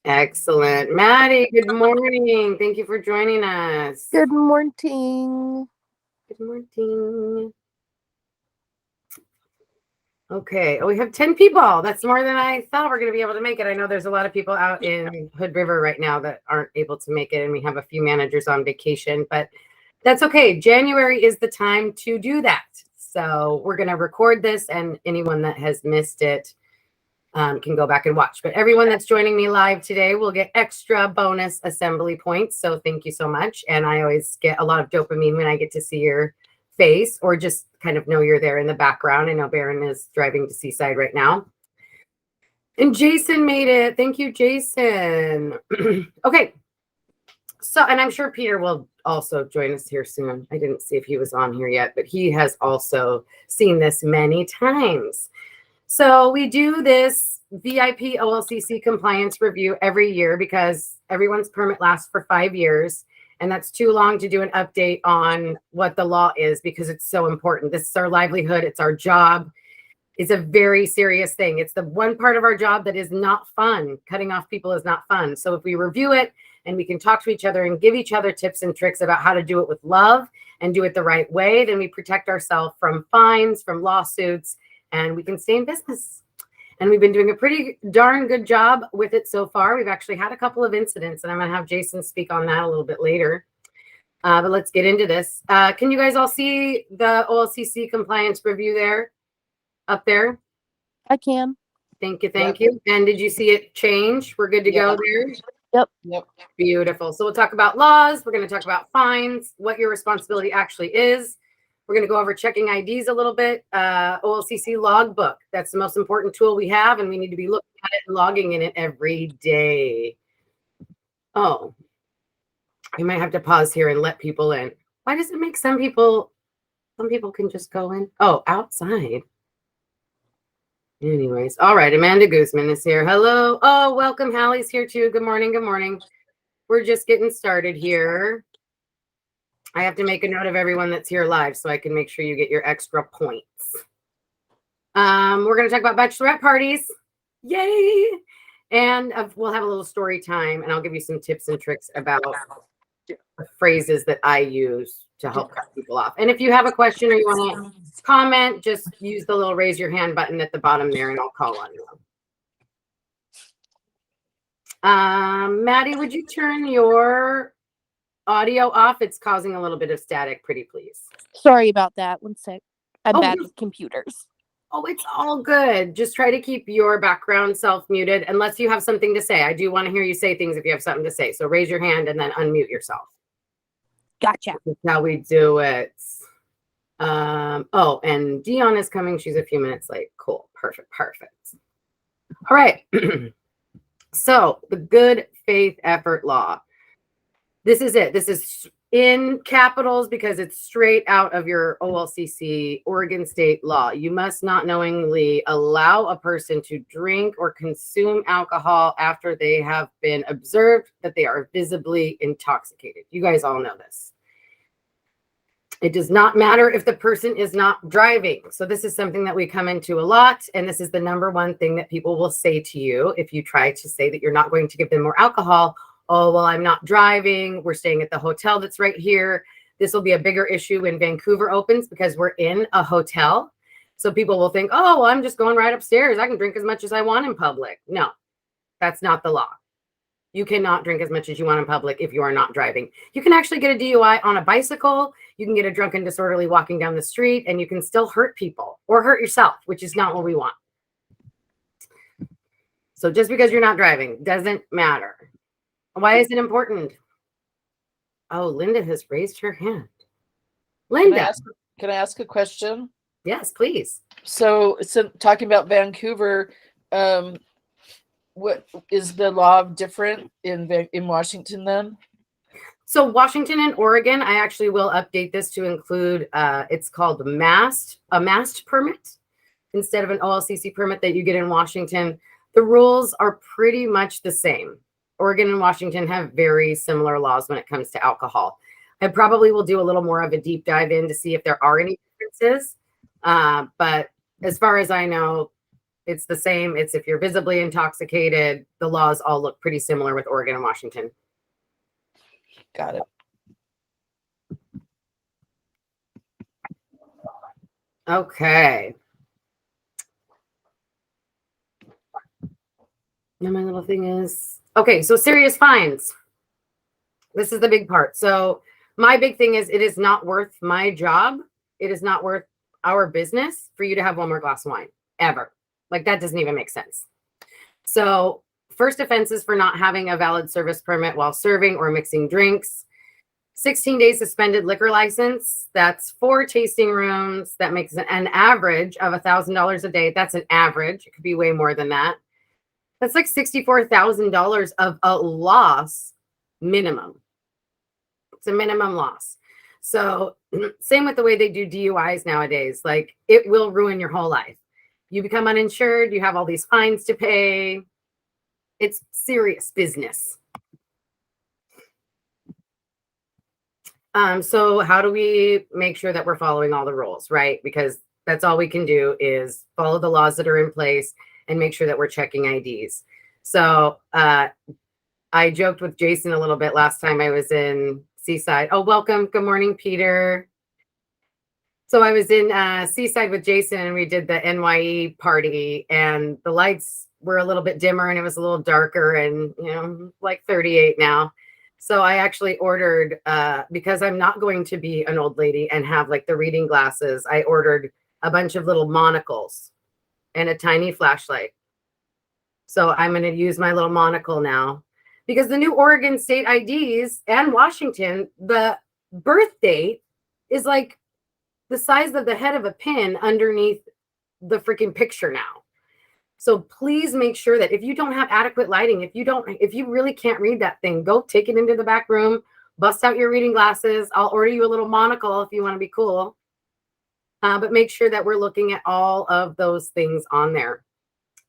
Excellent. Maddie, good morning. Thank you for joining us. Good morning. Good morning. Okay. Oh, we have 10 people. That's more than I thought we're going to be able to make it. I know there's a lot of people out in Hood River right now that aren't able to make it, and we have a few managers on vacation, but that's okay. January is the time to do that. So we're going to record this, and anyone that has missed it can go back and watch. But everyone that's joining me live today will get extra bonus assembly points. So thank you so much. And I always get a lot of dopamine when I get to see your face or just kind of know you're there in the background. I know Baron is driving to Seaside right now. And Jason made it. Thank you, Jason. Okay. So, and I'm sure Peter will also join us here soon. I didn't see if he was on here yet, but he has also seen this many times. So we do this VIP OLCC compliance review every year because everyone's permit lasts for 5 years. And that's too long to do an update on what the law is because it's so important. This is our livelihood. It's our job. It's a very serious thing. It's the one part of our job that is not fun. Cutting off people is not fun. So if we review it and we can talk to each other and give each other tips and tricks about how to do it with love and do it the right way, then we protect ourselves from fines, from lawsuits, and we can stay in business. And we've been doing a pretty darn good job with it so far. We've actually had a couple of incidents, and I'm going to have Jason speak on that a little bit later. But let's get into this. Can you guys all see the OLCC compliance review there? Up there? I can. Thank you. Thank you. And did you see it change? We're good to go there? Yep. Beautiful. So we'll talk about laws. We're going to talk about fines, what your responsibility actually is. We're going to go over checking IDs a little bit. OLCC logbook. That's the most important tool we have, and we need to be looking at it and logging in it every day. Oh, I might have to pause here and let people in. Why does it make some people can just go in? Oh, outside. Anyways, all right. Amanda Guzman is here. Hello. Oh, welcome. Hallie's here too. Good morning. Good morning. We're just getting started here. I have to make a note of everyone that's here live so I can make sure you get your extra points. We're going to talk about bachelorette parties. Yay. And we'll have a little story time, and I'll give you some tips and tricks about the phrases that I use to help cut people off. And if you have a question or you want to comment, just use the little raise your hand button at the bottom there, and I'll call on you. Maddie, would you turn your audio off? It's causing a little bit of static, pretty please. Sorry about that. One sec. I'm bad with computers. Oh, it's all good. Just try to keep your background self-muted unless you have something to say. I do want to hear you say things if you have something to say. So raise your hand and then unmute yourself. Gotcha. That's how we do it. Oh, and Dion is coming. She's a few minutes late. Cool. Perfect. All right. So the good faith effort law. This is it. This is in capitals because it's straight out of your OLCC, Oregon state law. You must not knowingly allow a person to drink or consume alcohol after they have been observed that they are visibly intoxicated. You guys all know this. It does not matter if the person is not driving. So this is something that we come into a lot. And this is the number one thing that people will say to you if you try to say that you're not going to give them more alcohol. Oh, well, I'm not driving. We're staying at the hotel that's right here. This will be a bigger issue when Vancouver opens because we're in a hotel. So people will think, oh, well, I'm just going right upstairs. I can drink as much as I want in public. No, that's not the law. You cannot drink as much as you want in public if you are not driving. You can actually get a DUI on a bicycle. You can get a drunken disorderly walking down the street, and you can still hurt people or hurt yourself, which is not what we want. So just because you're not driving doesn't matter. Why is it important? Oh, Linda has raised her hand. Linda. Can I ask a question? Yes, please. So talking about Vancouver, what is the law different in Washington then? So Washington and Oregon, I actually will update this to include, it's called a mast permit instead of an OLCC permit that you get in Washington. The rules are pretty much the same. Oregon and Washington have very similar laws when it comes to alcohol. I probably will do a little more of a deep dive in to see if there are any differences. But as far as I know, It's the same. It's if you're visibly intoxicated, the laws all look pretty similar with Oregon and Washington. Got it. Okay. Now my little thing is, okay, so serious fines. This is the big part. So my big thing is it is not worth my job. It is not worth our business for you to have one more glass of wine ever. Like that doesn't even make sense. So first offenses for not having a valid service permit while serving or mixing drinks. 16 days suspended liquor license. That's 4 tasting rooms. That makes an average of $1,000 a day. That's an average. It could be way more than that. That's like $64,000 of a loss minimum. It's a minimum loss. So same with the way they do DUIs nowadays. Like it will ruin your whole life. You become uninsured. You have all these fines to pay. It's serious business. So how do we make sure that we're following all the rules, right? Because that's all we can do is follow the laws that are in place and make sure that we're checking IDs. So I joked with Jason a little bit last time I was in Seaside. Oh, welcome. Good morning, Peter. So I was in Seaside with Jason and we did the NYE party and the lights were a little bit dimmer and it was a little darker and, you know, like 38 now. So I actually ordered, because I'm not going to be an old lady and have like the reading glasses, I ordered a bunch of little monocles and a tiny flashlight. So I'm going to use my little monocle now because the new Oregon state IDs and Washington, the birth date is like the size of the head of a pin underneath the freaking picture now. So please make sure that if you don't have adequate lighting, if you really can't read that thing, go take it into the back room, bust out your reading glasses. I'll order you a little monocle if you want to be cool. But make sure that we're looking at all of those things on there.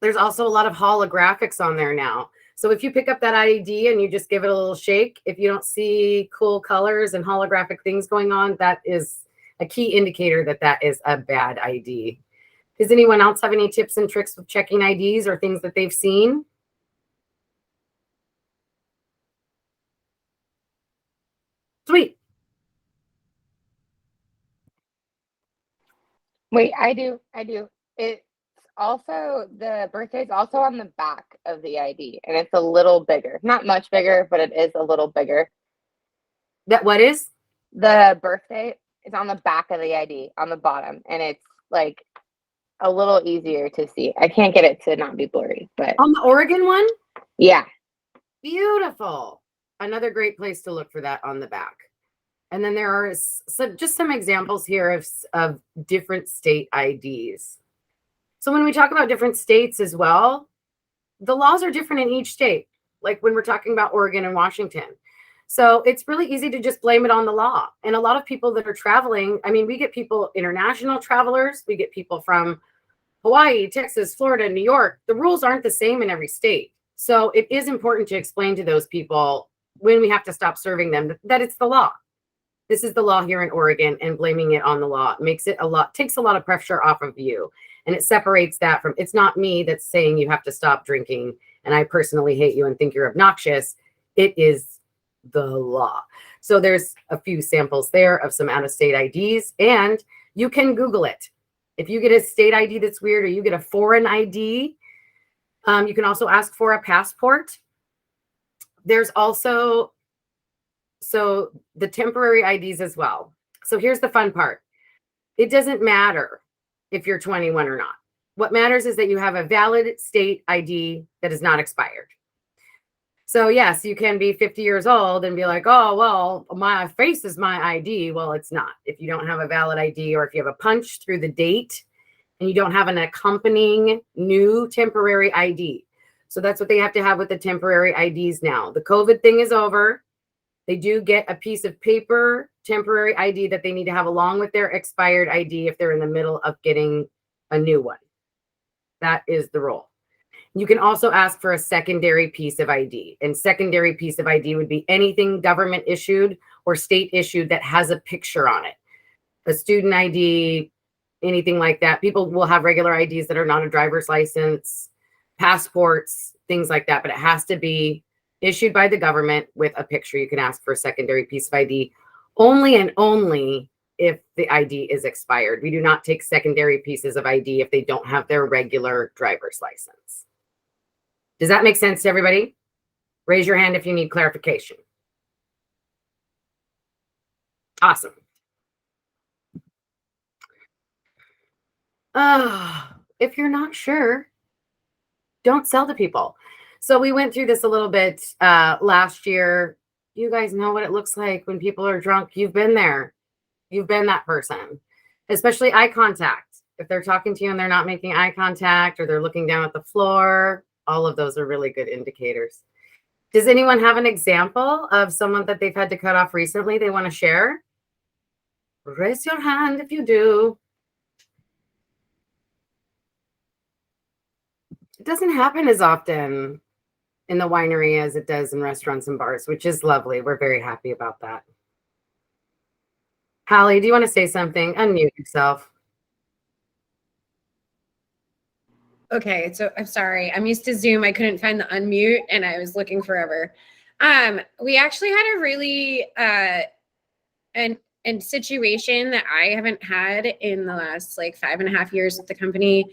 There's also a lot of holographics on there now. So if you pick up that ID and you just give it a little shake, if you don't see cool colors and holographic things going on, that is a key indicator that that is a bad ID. Does anyone else have any tips and tricks with checking IDs or things that they've seen? Sweet. Wait, I do. It's also the birthday's also on the back of the ID, and it's a little bigger. Not much bigger, but it is a little bigger. That what is? The birthday is on the back of the ID on the bottom, and it's like a little easier to see. I can't get it to not be blurry, but On the Oregon one? yeah. Beautiful. Another great place to look for that on the back. And then there are some examples here of different state IDs. So when we talk about different states as well, the laws are different in each state, like when we're talking about Oregon and Washington. So it's really easy to just blame it on the law. And a lot of people that are traveling, I mean, we get people, international travelers, we get people from Hawaii, Texas, Florida, New York. The rules aren't the same in every state. So it is important to explain to those people when we have to stop serving them that it's the law. This is the law here in Oregon, and blaming it on the law makes it takes a lot of pressure off of you. And it separates that from, it's not me that's saying you have to stop drinking and I personally hate you and think you're obnoxious. It is the law. So there's a few samples there of some out-of-state IDs, and you can Google it. If you get a state ID that's weird or you get a foreign ID, you can also ask for a passport. There's also, so the temporary IDs as well. So here's the fun part. It doesn't matter if you're 21 or not. What matters is that you have a valid state ID that is not expired. So yes, you can be 50 years old and be like, oh, well, my face is my ID. Well, it's not. If you don't have a valid ID, or if you have a punch through the date and you don't have an accompanying new temporary ID. So that's what they have to have with the temporary IDs now. The COVID thing is over. They do get a piece of paper temporary ID that they need to have along with their expired ID if they're in the middle of getting a new one. That is the rule. You can also ask for a secondary piece of ID, and secondary piece of ID would be anything government issued or state issued that has a picture on it. A student ID, anything like that. People will have regular IDs that are not a driver's license, passports, things like that, but it has to be issued by the government with a picture. You can ask for a secondary piece of ID only and only if the ID is expired. We do not take secondary pieces of ID if they don't have their regular driver's license. Does that make sense to everybody? Raise your hand if you need clarification. Awesome. If you're not sure, don't sell to people. So we went through this a little bit last year. You guys know what it looks like when people are drunk. You've been there. You've been that person, especially eye contact. If they're talking to you and they're not making eye contact or they're looking down at the floor, all of those are really good indicators. Does anyone have an example of someone that they've had to cut off recently they want to share? Raise your hand if you do. It doesn't happen as often in the winery as it does in restaurants and bars, which is lovely. We're very happy about that. Hallie, do you want to say something? Unmute yourself. Okay, so I'm sorry. I'm used to Zoom. I couldn't find the unmute and I was looking forever. We actually had a really an situation that I haven't had in the last like 5.5 years with the company,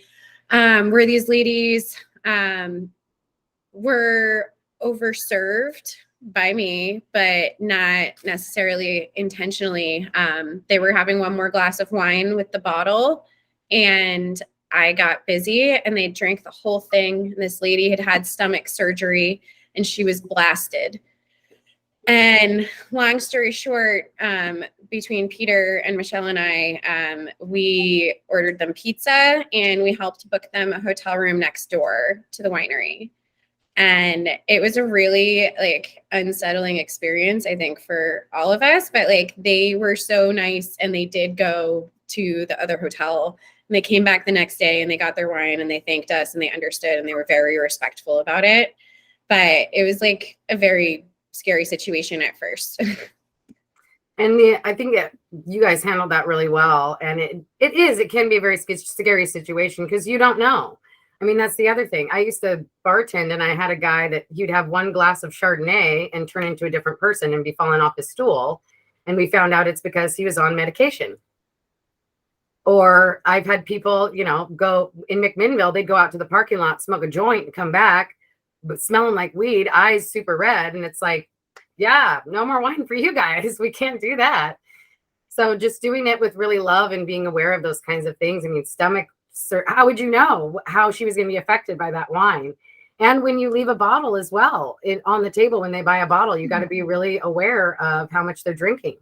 where these ladies were overserved by me, but not necessarily intentionally. They were having one more glass of wine with the bottle and I got busy and they drank the whole thing. This lady had had stomach surgery and she was blasted. And long story short, between Peter and Michelle and I, we ordered them pizza and we helped book them a hotel room next door to the winery. And it was a really like unsettling experience, I think, for all of us. But like they were so nice and they did go to the other hotel and they came back the next day and they got their wine and they thanked us and they understood and they were very respectful about it. But it was like a very scary situation at first. And I think that you guys handled that really well. And it can be a very scary situation because you don't know. I mean, that's the other thing. I used to bartend and I had a guy that he'd have one glass of Chardonnay and turn into a different person and be falling off his stool. And we found out it's because he was on medication. Or I've had people, go in McMinnville, they'd go out to the parking lot, smoke a joint and come back, but smelling like weed, eyes super red. And it's like, yeah, no more wine for you guys. We can't do that. So just doing it with really love and being aware of those kinds of things. I mean, stomach, how would you know how she was going to be affected by that wine? And when you leave a bottle as well on the table, when they buy a bottle, you got to be really aware of how much they're drinking.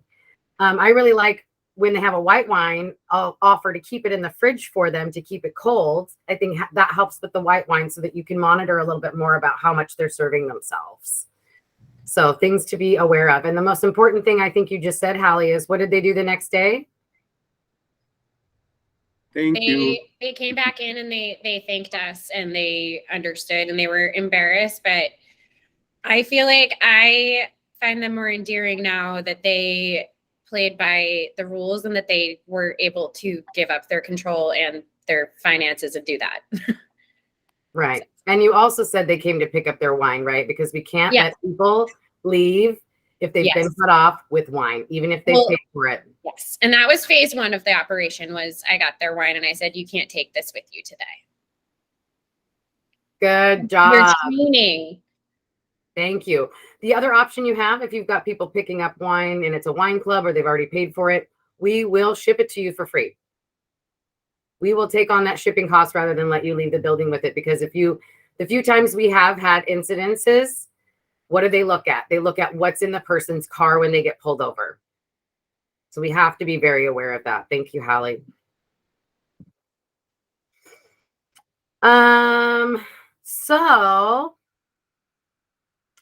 I really like when they have a white wine, I'll offer to keep it in the fridge for them to keep it cold. I think that helps with the white wine so that you can monitor a little bit more about how much they're serving themselves. So things to be aware of. And the most important thing I think you just said, Hallie, is what did they do the next day? Thank you. They came back in and they thanked us and they understood and they were embarrassed. But I feel like I find them more endearing now that they played by the rules and that they were able to give up their control and their finances and do that. Right. And you also said they came to pick up their wine, right? Because we can't let people leave if they've been cut off with wine, even if they paid for it. Yes. And that was phase 1 of the operation was I got their wine and I said, you can't take this with you today. Good job. You're training. Thank you. The other option you have, if you've got people picking up wine and it's a wine club or they've already paid for it, we will ship it to you for free. We will take on that shipping cost rather than let you leave the building with it. Because the few times we have had incidences, what do they look at? They look at what's in the person's car when they get pulled over. So we have to be very aware of that. Thank you, Hallie. So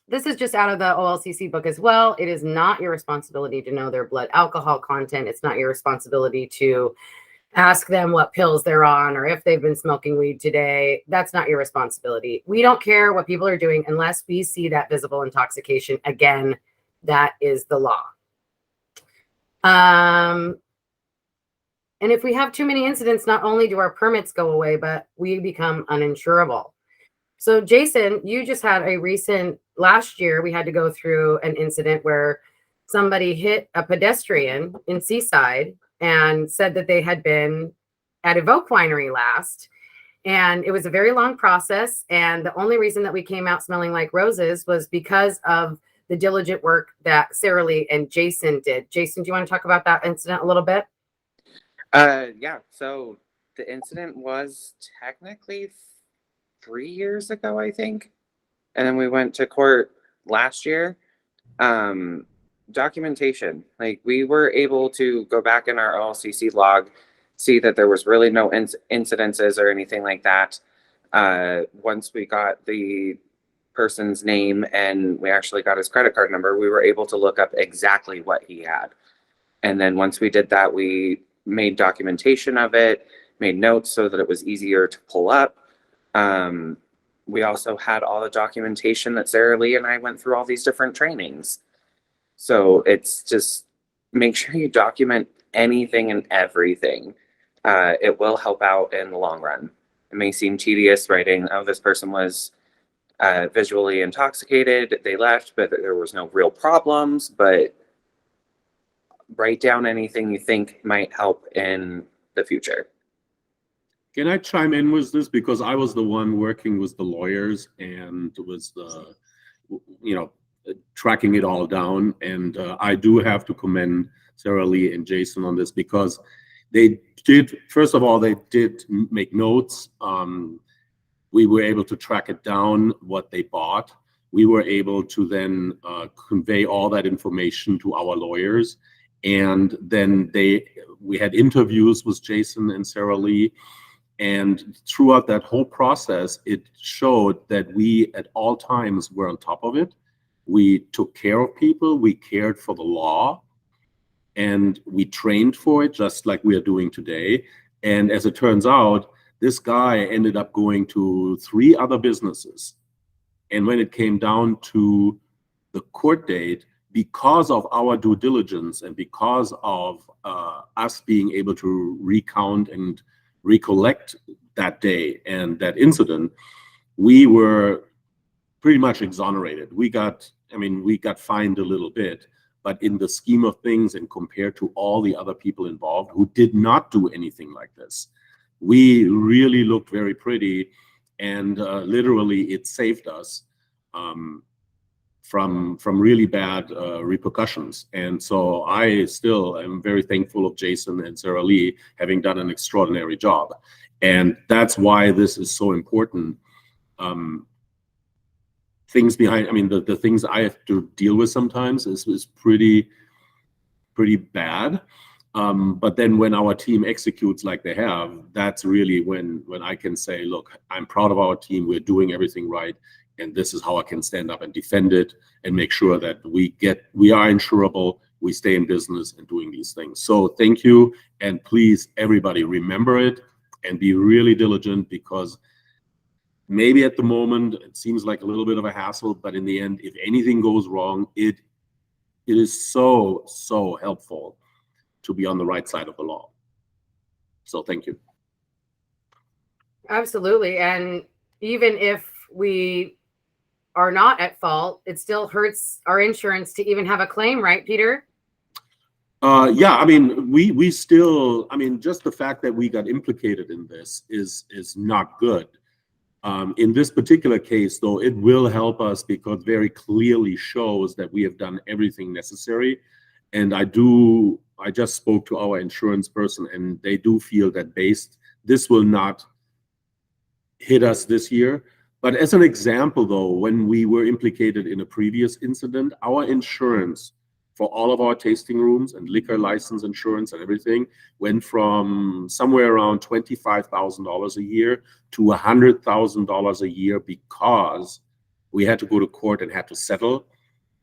this is just out of the OLCC book as well. It is not your responsibility to know their blood alcohol content. It's not your responsibility to ask them what pills they're on or if they've been smoking weed today. That's not your responsibility. We don't care what people are doing unless we see that visible intoxication. Again, that is the law. And if we have too many incidents, not only do our permits go away, but we become uninsurable. So Jason, you just had last year, we had to go through an incident where somebody hit a pedestrian in Seaside and said that they had been at Evoke Winery last. And it was a very long process. And the only reason that we came out smelling like roses was because of the diligent work that Sarah Lee and Jason did. Jason, do you want to talk about that incident a little bit? Yeah, so the incident was technically 3 years ago, I think. And then we went to court last year. Documentation, like we were able to go back in our OLCC log, see that there was really no incidences or anything like that. Once we got the person's name and we actually got his credit card number, we were able to look up exactly what he had. And then once we did that, we made documentation of it, made notes so that it was easier to pull up. We also had all the documentation that Sarah Lee and I went through all these different trainings. So it's just make sure you document anything and everything. It will help out in the long run. It may seem tedious writing, oh, this person was visually intoxicated, they left, but there was no real problems. But write down anything you think might help in the future. Can I chime in with this? Because I was the one working with the lawyers and was the, tracking it all down. And I do have to commend Sarah Lee and Jason on this because they did, first of all, they did make notes. We were able to track it down, what they bought. We were able to then convey all that information to our lawyers. And then we had interviews with Jason and Sarah Lee. And throughout that whole process, it showed that we at all times were on top of it. We took care of people, we cared for the law, and we trained for it just like we are doing today. And as it turns out, this guy ended up going to 3 other businesses. And when it came down to the court date, because of our due diligence and because of us being able to recount and recollect that day and that incident, we were pretty much exonerated. We got fined a little bit, but in the scheme of things and compared to all the other people involved who did not do anything like this, we really looked very pretty, and literally it saved us from really bad repercussions. And so I still am very thankful of Jason and Sarah Lee having done an extraordinary job. And that's why this is so important. Things behind, the things I have to deal with sometimes is pretty bad. But then when our team executes like they have, that's really when I can say, look, I'm proud of our team. We're doing everything right. And this is how I can stand up and defend it and make sure that we are insurable, we stay in business and doing these things. So thank you. And please, everybody, remember it and be really diligent, because maybe at the moment it seems like a little bit of a hassle, but in the end, if anything goes wrong, it is so, so helpful to be on the right side of the law. So thank you. Absolutely. And even if we are not at fault, it still hurts our insurance to even have a claim, right, Peter? Yeah, we still, just the fact that we got implicated in this is not good. In this particular case, though, it will help us because very clearly shows that we have done everything necessary. And I just spoke to our insurance person, and they do feel that this will not hit us this year. But as an example, though, when we were implicated in a previous incident, our insurance for all of our tasting rooms and liquor license insurance and everything went from somewhere around $25,000 a year to $100,000 a year because we had to go to court and had to settle.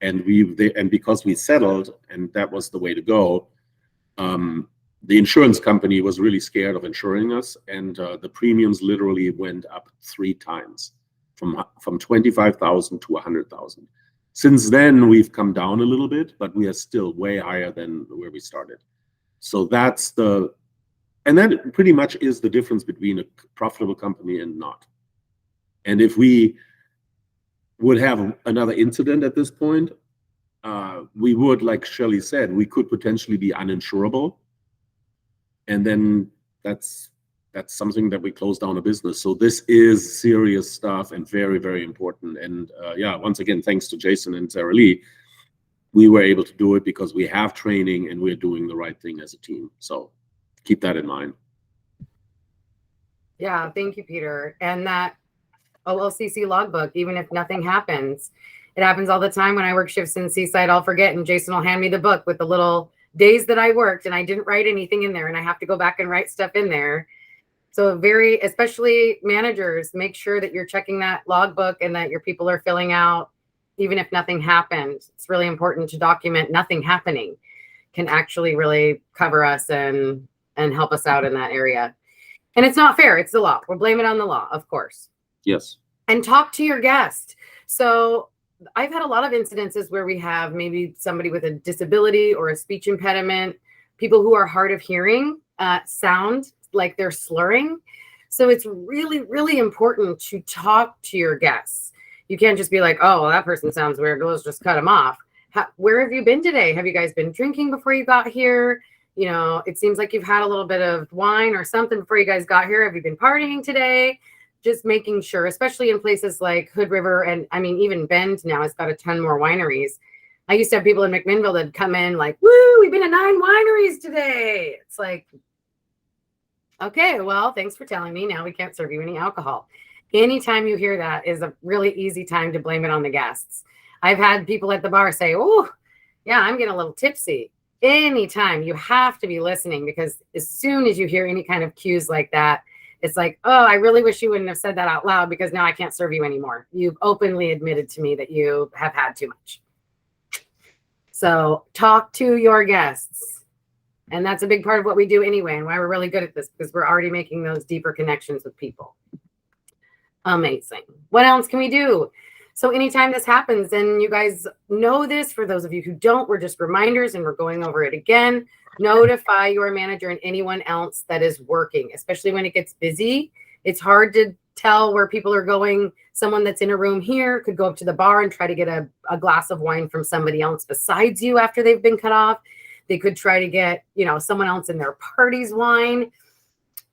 And because we settled, and that was the way to go, the insurance company was really scared of insuring us, and the premiums literally went up 3 times, from 25,000 to 100,000. Since then, we've come down a little bit, but we are still way higher than where we started. So that's the And that pretty much is the difference between a profitable company and not. And if we would have another incident at this point, we would, like Shelley said, we could potentially be uninsurable. And then that's something that we close down a business. So this is serious stuff and very, very important. And yeah, once again, thanks to Jason and Sarah Lee, we were able to do it because we have training and we're doing the right thing as a team. So keep that in mind. Yeah, thank you, Peter. And that OLCC logbook, even if nothing happens, it happens all the time when I work shifts in Seaside. I'll forget, and Jason will hand me the book with the little days that I worked and I didn't write anything in there, and I have to go back and write stuff in there. So especially managers, make sure that you're checking that logbook and that your people are filling out, even if nothing happened. It's really important to document nothing happening. Can actually really cover us and help us out in that area. And it's not fair. It's the law. We'll blame it on the law, of course. Yes. And talk to your guest. So I've had a lot of incidences where we have maybe somebody with a disability or a speech impediment, people who are hard of hearing, sound like they're slurring. So it's really, really important to talk to your guests. You can't just be like, oh, well, that person sounds weird. Let's just cut them off. Where have you been today? Have you guys been drinking before you got here? You know, it seems like you've had a little bit of wine or something before you guys got here. Have you been partying today? Just making sure, especially in places like Hood River, and I mean, even Bend now has got a ton more wineries. I used to have people in McMinnville that'd come in like, woo, we've been to 9 wineries today. It's like, okay, well, thanks for telling me. Now we can't serve you any alcohol. Anytime you hear that is a really easy time to blame it on the guests. I've had people at the bar say, oh, yeah, I'm getting a little tipsy. Anytime, you have to be listening, because as soon as you hear any kind of cues like that, it's like, oh, I really wish you wouldn't have said that out loud, because now I can't serve you anymore. You've openly admitted to me that you have had too much. So talk to your guests. And that's a big part of what we do anyway, and why we're really good at this, because we're already making those deeper connections with people. Amazing. What else can we do? So anytime this happens, and you guys know this, for those of you who don't, we're just reminders and we're going over it again. Notify your manager and anyone else that is working, especially when it gets busy. It's hard to tell where people are going. Someone that's in a room here could go up to the bar and try to get a glass of wine from somebody else besides you after they've been cut off. They could try to get, someone else in their party's wine.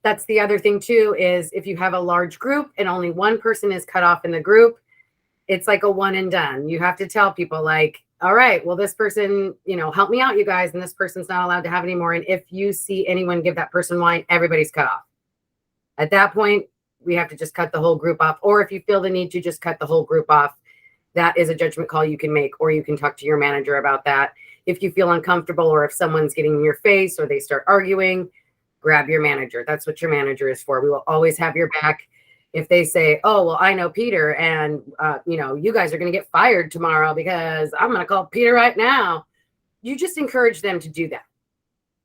That's the other thing too, is if you have a large group and only one person is cut off in the group, it's like a one and done. You have to tell people like, all right, well, this person, help me out, you guys, and this person's not allowed to have any more. And if you see anyone give that person wine, everybody's cut off. At that point, we have to just cut the whole group off. Or if you feel the need to just cut the whole group off, that is a judgment call you can make, or you can talk to your manager about that. If you feel uncomfortable, or if someone's getting in your face or they start arguing, grab your manager. That's what your manager is for. We will always have your back. If they say, oh, well, I know Peter, and, you guys are going to get fired tomorrow because I'm going to call Peter right now. You just encourage them to do that,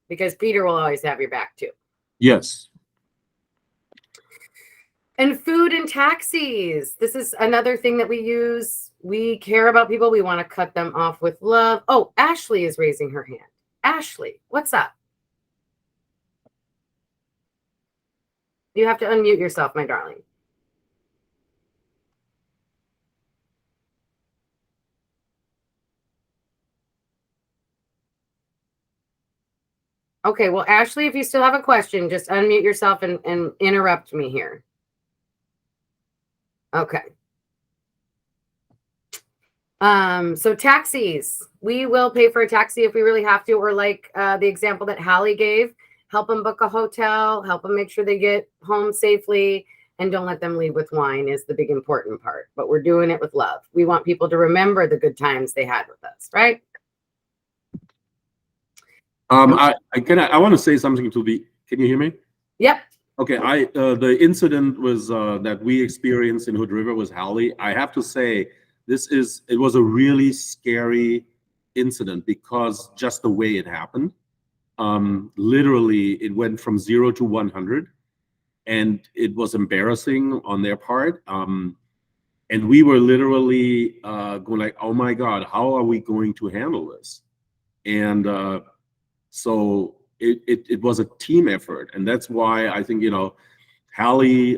because Peter will always have your back too. Yes. And food and taxis. This is another thing that we use. We care about people. We want to cut them off with love. Oh, Ashley is raising her hand. Ashley, what's up? You have to unmute yourself, my darling. Okay, well, Ashley, if you still have a question, just unmute yourself and interrupt me here. Okay. So taxis, we will pay for a taxi if we really have to, or like the example that Hallie gave, help them book a hotel, help them make sure they get home safely, and don't let them leave with wine is the big important part. But we're doing it with love. We want people to remember the good times they had with us, right? I want to say something to the. Can you hear me? Yep. Okay. The incident was that we experienced in Hood River was Hallie. I have to say, it was a really scary incident, because just the way it happened. Literally, it went from 0 to 100, and it was embarrassing on their part. And we were literally going like, "Oh my God, how are we going to handle this?" And so it was a team effort. And that's why I think, Hallie,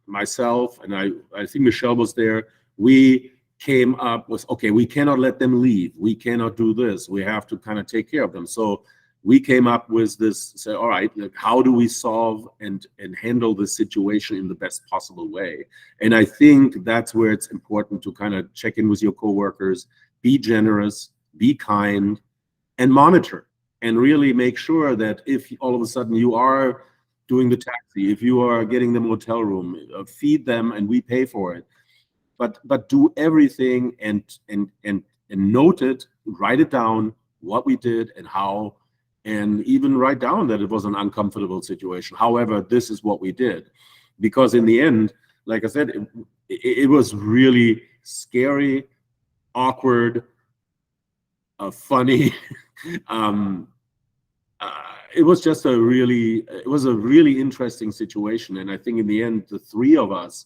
myself, and I think Michelle was there. We came up with, okay, we cannot let them leave. We cannot do this. We have to kind of take care of them. So we came up with this, say, all right, how do we solve and handle this situation in the best possible way? And I think that's where it's important to kind of check in with your coworkers, be generous, be kind, and monitor, and really make sure that if all of a sudden you are doing the taxi, if you are getting them a hotel room, feed them and we pay for it. But do everything and note it, write it down, what we did and how, and even write down that it was an uncomfortable situation. However, this is what we did. Because in the end, like I said, it was really scary, awkward, funny. It was just a really interesting situation. And I think in the end, the three of us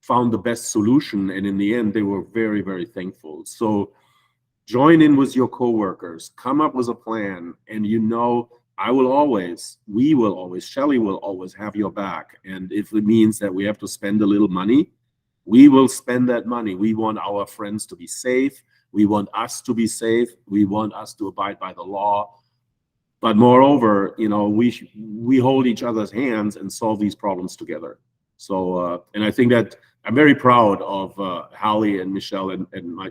found the best solution. And in the end, they were very, very thankful. So join in with your coworkers, come up with a plan. And we will always, Shelley will always have your back. And if it means that we have to spend a little money, we will spend that money. We want our friends to be safe. We want us to be safe. We want us to abide by the law. But moreover, we hold each other's hands and solve these problems together. So, and I think that I'm very proud of Hallie and Michelle and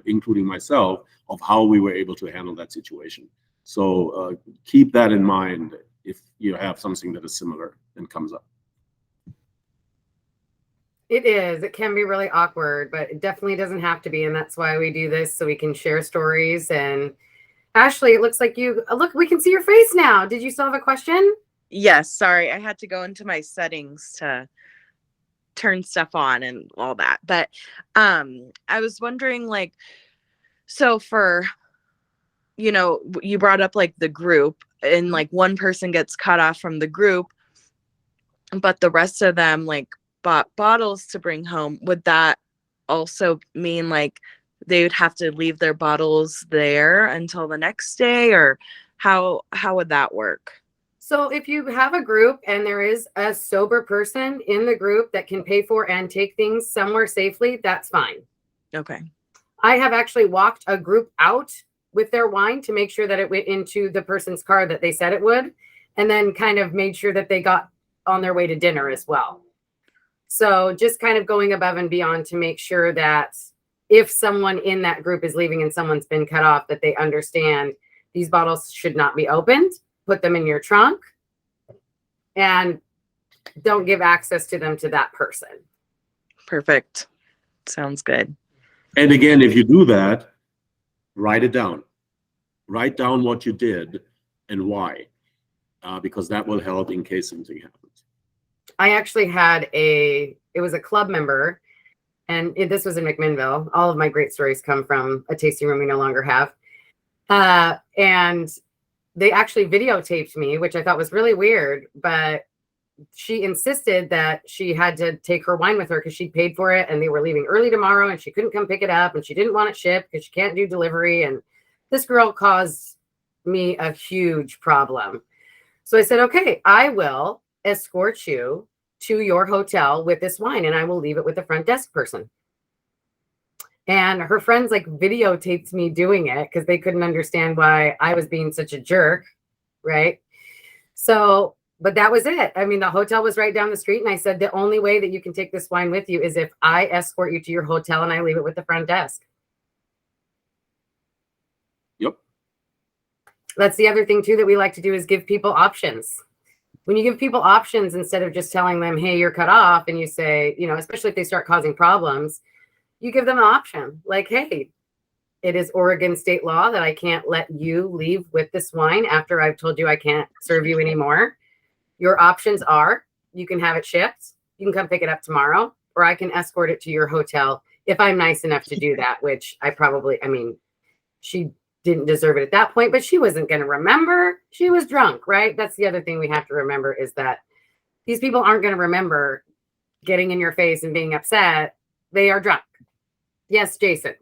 including myself, of how we were able to handle that situation. So keep that in mind if you have something that is similar and comes up. It is. It can be really awkward, but it definitely doesn't have to be. And that's why we do this, so we can share stories. And Ashley, it looks like we can see your face now. Did you still have a question? Yes, sorry. I had to go into my settings to turn stuff on and all that. But I was wondering, so for, you brought up the group, and one person gets cut off from the group, but the rest of them bought bottles to bring home. Would that also mean they would have to leave their bottles there until the next day, or how would that work? So if you have a group and there is a sober person in the group that can pay for and take things somewhere safely, that's fine. Okay. I have actually walked a group out with their wine to make sure that it went into the person's car that they said it would, and then kind of made sure that they got on their way to dinner as well. So just kind of going above and beyond to make sure that if someone in that group is leaving and someone's been cut off, that they understand these bottles should not be opened. Put them in your trunk and don't give access to them to that person. Perfect. Sounds good. And again, if you do that, write it down. Write down what you did and why, because that will help in case something happens. I actually had it was a club member, and this was in McMinnville. All of my great stories come from a tasting room we no longer have. And they actually videotaped me, which I thought was really weird, but she insisted that she had to take her wine with her because she paid for it and they were leaving early tomorrow and she couldn't come pick it up and she didn't want it shipped because she can't do delivery. And this girl caused me a huge problem. So I said, okay, I will escort you to your hotel with this wine and I will leave it with the front desk person. And her friends videotaped me doing it because they couldn't understand why I was being such a jerk. Right. So, but that was it. I mean, the hotel was right down the street. And I said, the only way that you can take this wine with you is if I escort you to your hotel and I leave it with the front desk. Yep. That's the other thing too, that we like to do is give people options. When you give people options, instead of just telling them, hey, you're cut off, and you say, especially if they start causing problems, you give them an option like, hey, it is Oregon state law that I can't let you leave with this wine after I've told you I can't serve you anymore. Your options are you can have it shipped. You can come pick it up tomorrow, or I can escort it to your hotel if I'm nice enough to do that, which she didn't deserve it at that point, but she wasn't going to remember. She was drunk, right? That's the other thing we have to remember is that these people aren't going to remember getting in your face and being upset. They are drunk. Yes, Jason.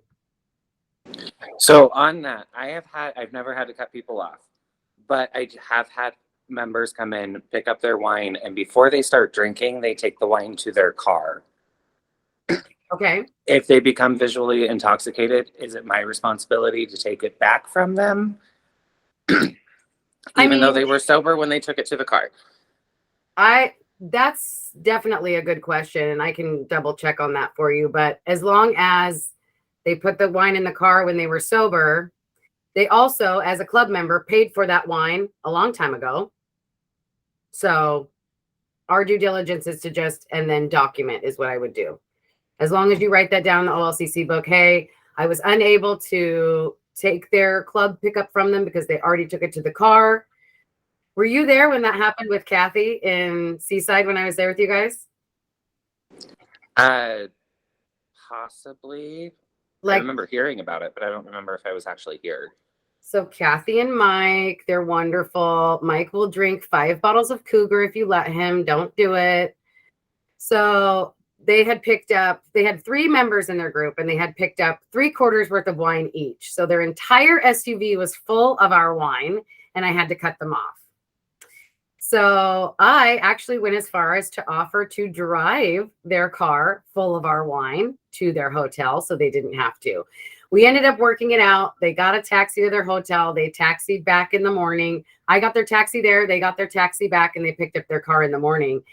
So on that, I've never had to cut people off, but I have had members come in, pick up their wine, and before they start drinking, they take the wine to their car. Okay. If they become visually intoxicated, is it my responsibility to take it back from them? Even though mean- they were sober when they took it to the car. That's definitely a good question, and I can double check on that for you. But as long as they put the wine in the car when they were sober, they also, as a club member, paid for that wine a long time ago. So our due diligence is to just, and then document is what I would do. As long as you write that down in the OLCC book, hey, I was unable to take their club pickup from them because they already took it to the car. Were you there when that happened with Kathy in Seaside when I was there with you guys? Possibly. I Like, remember hearing about it, but I don't remember if I was actually here. so Kathy and Mike, they're wonderful. Mike will drink 5 bottles of Cougar if you let him. Don't do it. So they had 3 members in their group, and they had picked up 3 quarters worth of wine each. So their entire SUV was full of our wine, and I had to cut them off. So I actually went as far as to offer to drive their car full of our wine to their hotel so they didn't have to. We ended up working it out. They got a taxi to their hotel. They taxied back in the morning. I got their taxi there. They got their taxi back, and they picked up their car in the morning.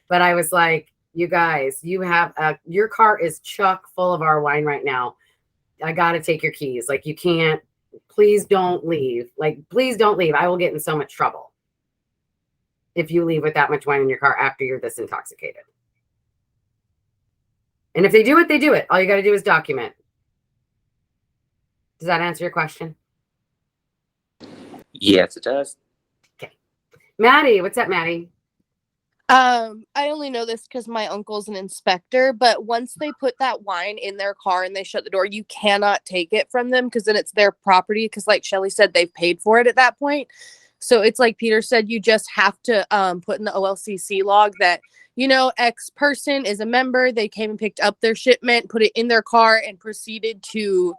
But I was like, you guys, your car is chock full of our wine right now. I got to take your keys. Like, you can't, please don't leave. Like, please don't leave. I will get in so much trouble if you leave with that much wine in your car after you're this intoxicated. And if they do it, they do it. All you got to do is document. Does that answer your question? Yes, it does. Maddie, what's up, Maddie? I only know this because my uncle's an inspector, but once they put that wine in their car and they shut the door, you cannot take it from them because then it's their property. Because like Shelly said, they've paid for it at that point. So it's like Peter said, you just have to put in the OLCC log that, you know, X person is a member. They came and picked up their shipment, put it in their car, and proceeded to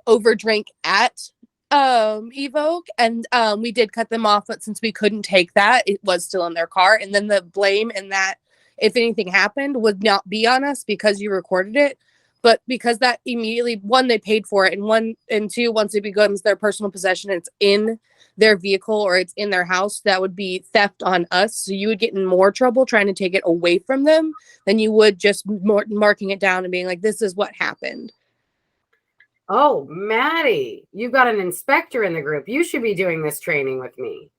overdrink at Evoke. And we did cut them off, but since we couldn't take that, it was still in their car. And then the blame and that if anything happened would not be on us because you recorded it. But because that immediately, 1, they paid for it, and 2, once it becomes their personal possession, it's in their vehicle or it's in their house, that would be theft on us. So you would get in more trouble trying to take it away from them than you would just marking it down and being like, this is what happened. Oh, Maddie, you've got an inspector in the group. You should be doing this training with me.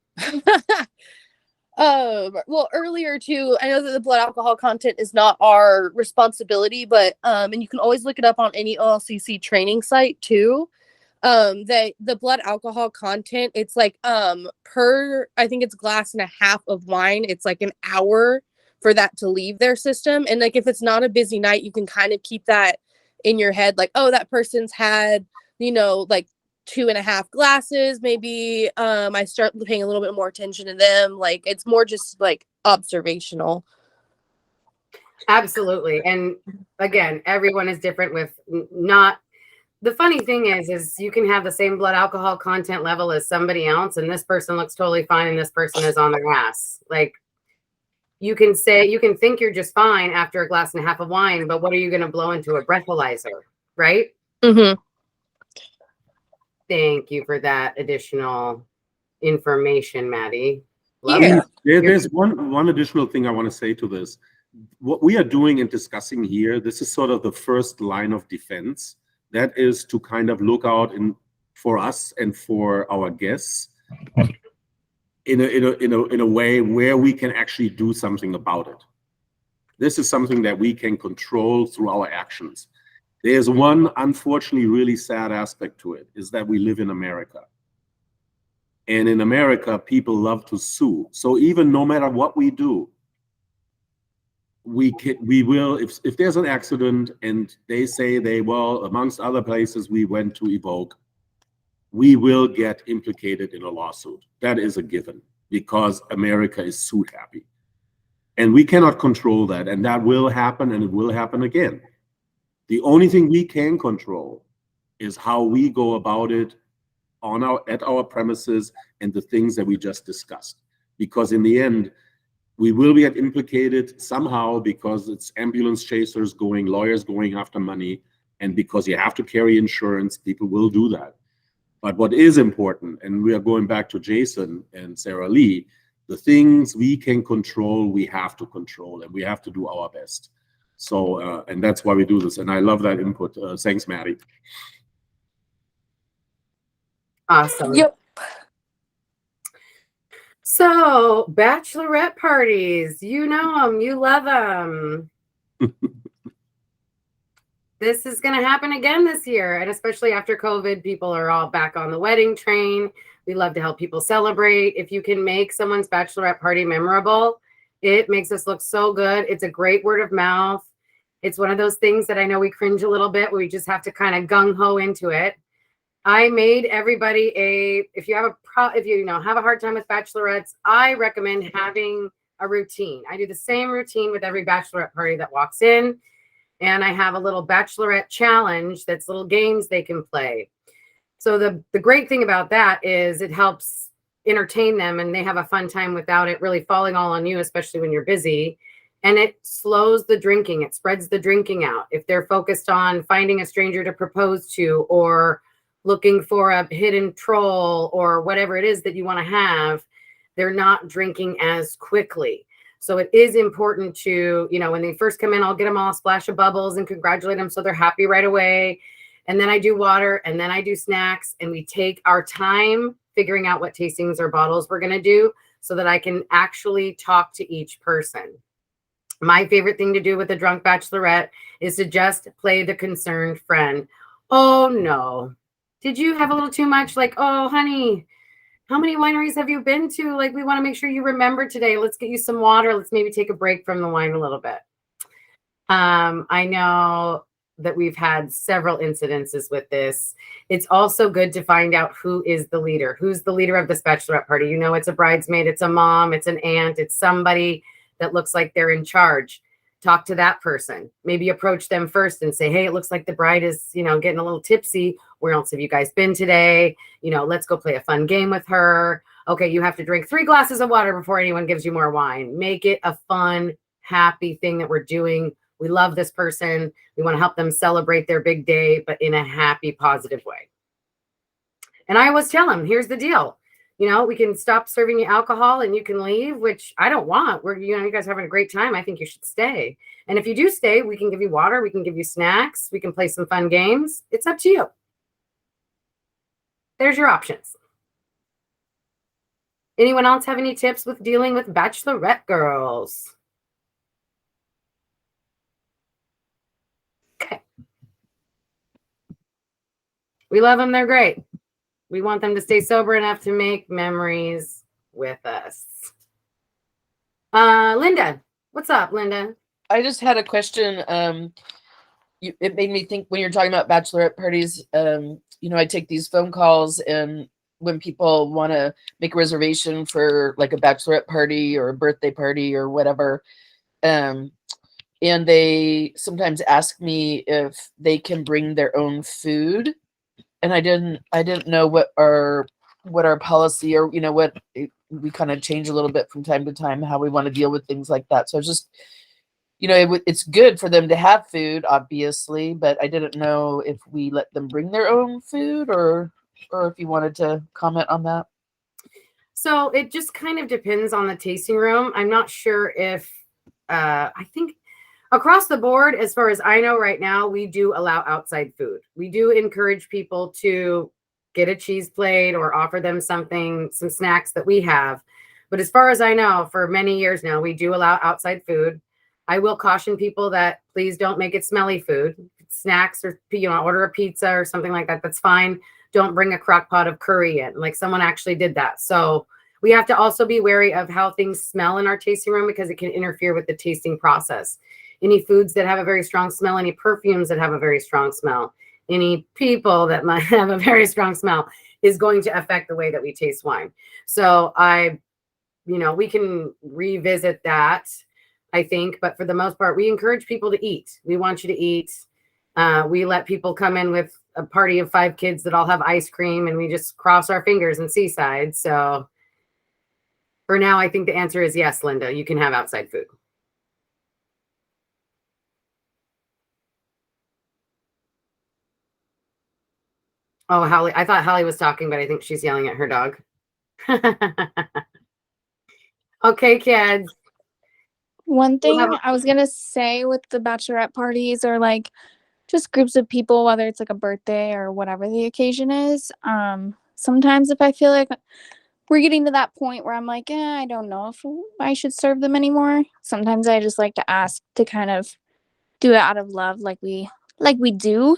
Well, earlier too, I know that the blood alcohol content is not our responsibility, but and you can always look it up on any OLCC training site too. That the blood alcohol content, it's like per, I think it's 1.5 glasses of wine, it's like an hour for that to leave their system. And like if it's not a busy night, you can kind of keep that in your head, like, oh, that person's had, you know, like 2.5 glasses, maybe I start paying a little bit more attention to them. Like it's more just like observational. Absolutely. And again, everyone is different with not, the funny thing is you can have the same blood alcohol content level as somebody else, and this person looks totally fine and this person is on their ass. Like, you can think you're just fine after 1.5 glasses of wine, but what are you going to blow into a breathalyzer, right? Mm-hmm. Thank you for that additional information, Maddie. Love Yeah. it. There's one additional thing I want to say to this. What we are doing and discussing here, this is sort of the first line of defense. That is to kind of look out for us and for our guests in a way where we can actually do something about it. This is something that we can control through our actions. There's one, unfortunately, really sad aspect to it, is that we live in America. And in America, people love to sue. So even no matter what we do, we will, if there's an accident and they say amongst other places we went to Evoke, we will get implicated in a lawsuit. That is a given because America is suit happy. And we cannot control that. And that will happen, and it will happen again. The only thing we can control is how we go about it at our premises and the things that we just discussed. Because in the end, we will get implicated somehow because it's ambulance chasers going, lawyers going after money, and because you have to carry insurance, people will do that. But what is important, and we are going back to Jason and Sarah Lee, the things we can control, we have to control, and we have to do our best. So, and that's why we do this. And I love that input. Thanks, Maddie. Awesome. Yep. So, bachelorette parties, you know them, you love them. This is going to happen again this year. And especially after COVID, people are all back on the wedding train. We love to help people celebrate. If you can make someone's bachelorette party memorable, it makes us look so good. It's a great word of mouth. It's one of those things that I know we cringe a little bit. We just have to kind of gung-ho into it. I made everybody if you have have a hard time with bachelorettes, I recommend having a routine. I do the same routine with every bachelorette party that walks in. And I have a little bachelorette challenge that's little games they can play. So the great thing about that is it helps entertain them and they have a fun time without it really falling all on you, especially when you're busy. And it slows the drinking. It spreads the drinking out. If they're focused on finding a stranger to propose to or looking for a hidden troll or whatever it is that you want to have, they're not drinking as quickly. So it is important to, when they first come in, I'll get them all a splash of bubbles and congratulate them so they're happy right away. And then I do water and then I do snacks and we take our time figuring out what tastings or bottles we're going to do so that I can actually talk to each person. My favorite thing to do with a drunk bachelorette is to just play the concerned friend. Oh, no. Did you have a little too much? Like, oh, honey, how many wineries have you been to? Like, we want to make sure you remember today. Let's get you some water. Let's maybe take a break from the wine a little bit. I know that we've had several incidences with this. It's also good to find out who is the leader. Who's the leader of this bachelorette party? It's a bridesmaid, it's a mom, it's an aunt, it's somebody that looks like they're in charge. Talk to that person. Maybe approach them first and say, hey, it looks like the bride is, getting a little tipsy. Where else have you guys been today? Let's go play a fun game with her. Okay, you have to drink 3 glasses of water before anyone gives you more wine. Make it a fun, happy thing that we're doing. We love this person. We want to help them celebrate their big day, but in a happy, positive way. And I always tell them, here's the deal. We can stop serving you alcohol and you can leave, which I don't want. You guys are having a great time. I think you should stay. And if you do stay, we can give you water. We can give you snacks. We can play some fun games. It's up to you. There's your options. Anyone else have any tips with dealing with bachelorette girls? Okay. We love them. They're great. We want them to stay sober enough to make memories with us. Linda, what's up, Linda? I just had a question. It made me think when you're talking about bachelorette parties, I take these phone calls and when people want to make a reservation for like a bachelorette party or a birthday party or whatever, and they sometimes ask me if they can bring their own food. And I didn't know what our policy or, what we kind of change a little bit from time to time, how we want to deal with things like that. So I was just, it's good for them to have food, obviously, but I didn't know if we let them bring their own food or if you wanted to comment on that. So it just kind of depends on the tasting room. I'm not sure if, I think across the board, as far as I know right now, we do allow outside food. We do encourage people to get a cheese plate or offer them some snacks that we have. But as far as I know, for many years now, we do allow outside food. I will caution people that please don't make it smelly food. Snacks or, order a pizza or something like that. That's fine. Don't bring a crock pot of curry in. Like someone actually did that. So we have to also be wary of how things smell in our tasting room because it can interfere with the tasting process. Any foods that have a very strong smell, any perfumes that have a very strong smell, any people that might have a very strong smell is going to affect the way that we taste wine. So we can revisit that, I think, but for the most part, we encourage people to eat. We want you to eat. We let people come in with a party of 5 kids that all have ice cream, and we just cross our fingers and seaside. So for now, I think the answer is yes, Linda. You can have outside food. Oh, Holly, I thought Holly was talking, but I think she's yelling at her dog. Okay, kids. One thing have- I was gonna say with the bachelorette parties or like just groups of people, whether it's like a birthday or whatever the occasion is, sometimes if I feel like we're getting to that point where I'm like, I don't know if I should serve them anymore. Sometimes I just like to ask to kind of do it out of love, like we do.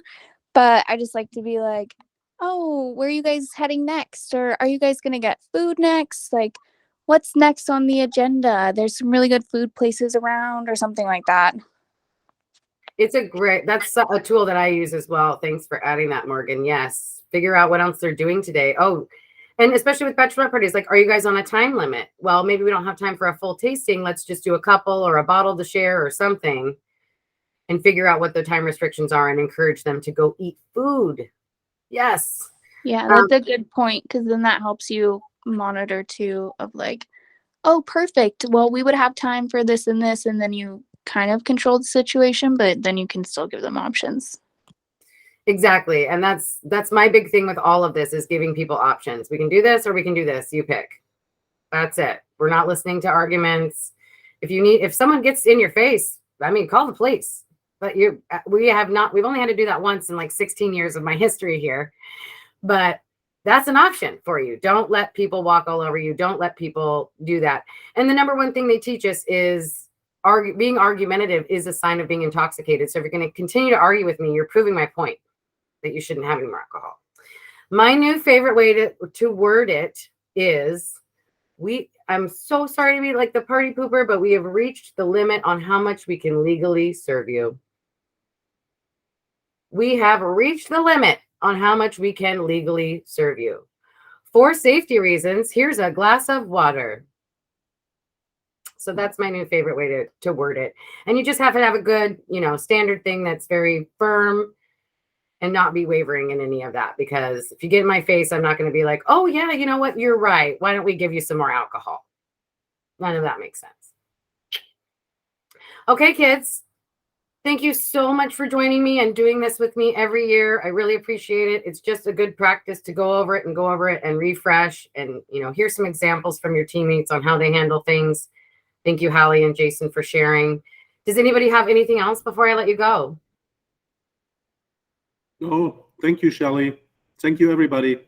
But I just like to be like, oh, where are you guys heading next? Or are you guys gonna get food next? Like, what's next on the agenda? There's some really good food places around or something like that. It's that's a tool that I use as well. Thanks for adding that, Morgan. Yes. Figure out what else they're doing today. Oh, and especially with bachelorette parties, like, are you guys on a time limit? Well, maybe we don't have time for a full tasting. Let's just do a couple or a bottle to share or something, and figure out what the time restrictions are and encourage them to go eat food. Yes. Yeah, that's a good point, because then that helps you monitor too of like, oh, perfect. Well, we would have time for this, and then you kind of control the situation, but then you can still give them options. Exactly. And that's my big thing with all of this is giving people options. We can do this or we can do this. You pick. That's it. We're not listening to arguments. If someone gets in your face, I mean, call the police. But we've only had to do that once in like 16 years of my history here. But that's an option for you. Don't let people walk all over you. Don't let people do that. And the number one thing they teach us is being argumentative is a sign of being intoxicated. So if you're going to continue to argue with me, you're proving my point that you shouldn't have any more alcohol. My new favorite way to word it is, I'm so sorry to be like the party pooper, but we have reached the limit on how much we can legally serve you. We have reached the limit on how much we can legally serve you. For safety reasons, here's a glass of water. So that's my new favorite way to word it. And you just have to have a good, standard thing that's very firm and not be wavering in any of that. Because if you get in my face, I'm not going to be like, oh yeah, you know what? You're right. Why don't we give you some more alcohol? None of that makes sense. Okay, kids. Thank you so much for joining me and doing this with me every year. I really appreciate it. It's just a good practice to go over it and refresh and, hear some examples from your teammates on how they handle things. Thank you, Holly and Jason, for sharing. Does anybody have anything else before I let you go? Oh, thank you, Shelley. Thank you, everybody.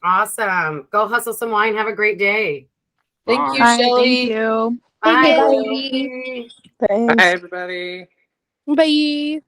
Awesome. Go hustle some wine. Have a great day. Thank you, Bye. Shelley. Thank you. Bye. Bye. Bye, everybody. Bye.